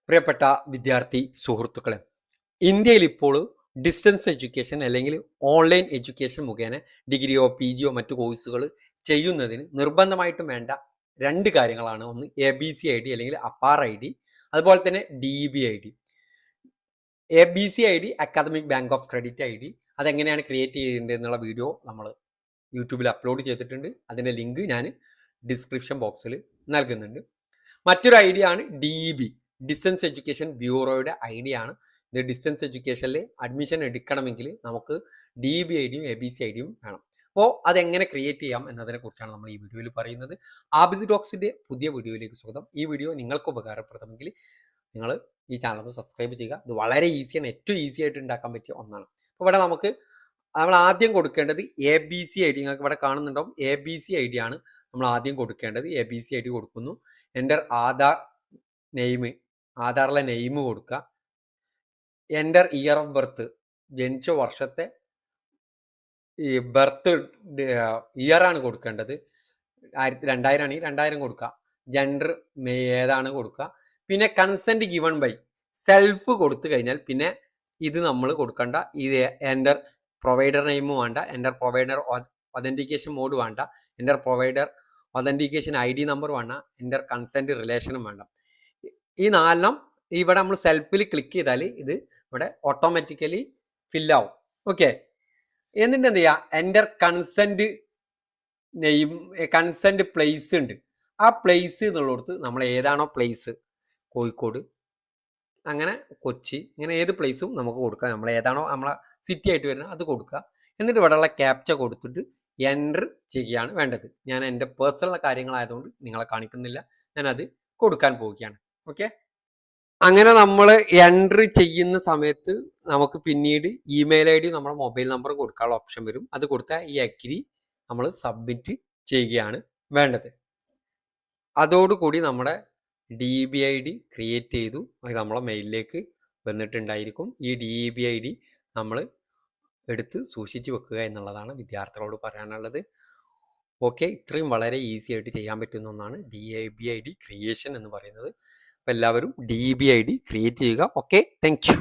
പ്രിയപ്പെട്ട വിദ്യാർത്ഥി സുഹൃത്തുക്കളെ, ഇന്ത്യയിൽ ഇപ്പോൾ ഡിസ്റ്റൻസ് എഡ്യൂക്കേഷൻ അല്ലെങ്കിൽ ഓൺലൈൻ എഡ്യൂക്കേഷൻ മുഖേന ഡിഗ്രിയോ പി ജിയോ മറ്റു കോഴ്സുകൾ ചെയ്യുന്നതിന് നിർബന്ധമായിട്ടും വേണ്ട രണ്ട് കാര്യങ്ങളാണ്. ഒന്ന് ABC-ID അല്ലെങ്കിൽ അപ്പാർ ID, അതുപോലെ തന്നെ DEB-ID. ABC-ID academic bank of credit ID അതെങ്ങനെയാണ് ക്രിയേറ്റ് ചെയ്യേണ്ടത് എന്നുള്ള വീഡിയോ നമ്മൾ യൂട്യൂബിൽ അപ്ലോഡ് ചെയ്തിട്ടുണ്ട്. അതിൻ്റെ ലിങ്ക് ഞാൻ ഡിസ്ക്രിപ്ഷൻ ബോക്സിൽ നൽകുന്നുണ്ട്. മറ്റൊരു ഐഡിയ ആണ് DEB, ഡിസ്റ്റൻസ് എഡ്യൂക്കേഷൻ ബ്യൂറോയുടെ ഐഡിയ ആണ്. ഇത് ഡിസ്റ്റൻസ് എഡ്യൂക്കേഷനിൽ അഡ്മിഷൻ എടുക്കണമെങ്കിൽ നമുക്ക് DEB-IDയും ABC-IDയും വേണം. അപ്പോൾ അതെങ്ങനെ ക്രിയേറ്റ് ചെയ്യാം എന്നതിനെ കുറിച്ചാണ് നമ്മൾ ഈ വീഡിയോയിൽ പറയുന്നത്. ആബിദ് ടോക്സിൻ്റെ പുതിയ വീഡിയോയിലേക്ക് സ്വാഗതം. ഈ വീഡിയോ നിങ്ങൾക്ക് ഉപകാരപ്രദമെങ്കിൽ നിങ്ങൾ ഈ ചാനൽ ഒന്ന് സബ്സ്ക്രൈബ് ചെയ്യുക. ഇത് വളരെ ഈസിയാണ്, ഏറ്റവും ഈസി ആയിട്ട് ഉണ്ടാക്കാൻ പറ്റിയ ഒന്നാണ്. അപ്പോൾ ഇവിടെ നമ്മൾ ആദ്യം കൊടുക്കേണ്ടത് ABC-ID. നിങ്ങൾക്ക് ഇവിടെ കാണുന്നുണ്ടാവും, ABC-ID ആണ് നമ്മൾ ആദ്യം കൊടുക്കേണ്ടത്. ABC-ID കൊടുക്കുന്നു. എൻ്റെ ആധാർ നെയിം, ആധാറിലെ നെയിം കൊടുക്കുക. എൻ്റെ ഇയർ ഓഫ് ബർത്ത്, ജനിച്ച വർഷത്തെ ഈ ബർത്ത് ഇയർ ആണ് കൊടുക്കേണ്ടത്. 2000 ആണെങ്കിൽ 2000 കൊടുക്കുക. ജെൻഡർ ഏതാണ് കൊടുക്കുക. പിന്നെ കൺസെൻറ്റ് ഗിവൺ ബൈ സെൽഫ് കൊടുത്തു കഴിഞ്ഞാൽ പിന്നെ ഇത് നമ്മൾ കൊടുക്കേണ്ട. ഇത് എൻ്റെ പ്രൊവൈഡർ നെയിം വേണ്ട, എൻ്റെ പ്രൊവൈഡർ ഒതൻറ്റിക്കേഷൻ മോഡ് വേണ്ട, എൻ്റെ പ്രൊവൈഡർ ഒതൻറ്റിക്കേഷൻ ID നമ്പർ വേണ്ട, എൻ്റെ കൺസെൻറ്റ് റിലേഷനും വേണ്ട. ഈ 4 ഇവിടെ നമ്മൾ സെൽഫിൽ ക്ലിക്ക് ചെയ്താൽ ഇത് ഇവിടെ ഓട്ടോമാറ്റിക്കലി ഫില്ലാവും. ഓക്കെ, എന്നിട്ട് എന്ത് ചെയ്യുക, എൻ്റെ കൺസെൻറ്റ് നെയിം, കൺസെൻറ്റ് പ്ലേസ് ഉണ്ട്. ആ പ്ലേസ് എന്നുള്ളിടത്ത് നമ്മൾ ഏതാണോ പ്ലേസ്, കോഴിക്കോട്, അങ്ങനെ കൊച്ചി, ഇങ്ങനെ ഏത് പ്ലേസും നമുക്ക് കൊടുക്കാം. നമ്മൾ ഏതാണോ നമ്മളെ സിറ്റി ആയിട്ട് വരുന്നത് അത് കൊടുക്കുക. എന്നിട്ട് ഇവിടെയുള്ള ക്യാപ്ച കൊടുത്തിട്ട് എൻ്റർ ചെയ്യുകയാണ് വേണ്ടത്. ഞാൻ എൻ്റെ പേഴ്സണൽ കാര്യങ്ങളായതുകൊണ്ട് നിങ്ങളെ കാണിക്കുന്നില്ല, ഞാനത് കൊടുക്കാൻ പോവുകയാണ്. ഓക്കെ, അങ്ങനെ നമ്മൾ എൻ്റർ ചെയ്യുന്ന സമയത്ത് നമുക്ക് പിന്നീട് ഇമെയിൽ ID നമ്മുടെ മൊബൈൽ നമ്പർ കൊടുക്കാനുള്ള ഓപ്ഷൻ വരും. അത് കൊടുത്താൽ ഈ അഗ്രി നമ്മൾ സബ്മിറ്റ് ചെയ്യുകയാണ് വേണ്ടത്. അതോടുകൂടി നമ്മുടെ DEB-ID ക്രിയേറ്റ് ചെയ്തു, അത് നമ്മളെ മെയിലിലേക്ക് വന്നിട്ടുണ്ടായിരിക്കും. ഈ DEB-ID നമ്മൾ എടുത്ത് സൂക്ഷിച്ച് വെക്കുക എന്നുള്ളതാണ് വിദ്യാർത്ഥികളോട് പറയാനുള്ളത്. ഓക്കെ, ഇത്രയും വളരെ ഈസി ആയിട്ട് ചെയ്യാൻ പറ്റുന്ന ഒന്നാണ് DEB-ID ക്രിയേഷൻ എന്ന് പറയുന്നത്. അപ്പോൾ എല്ലാവരും DEB-ID ക്രിയേറ്റ് ചെയ്യുക. Okay, thank you.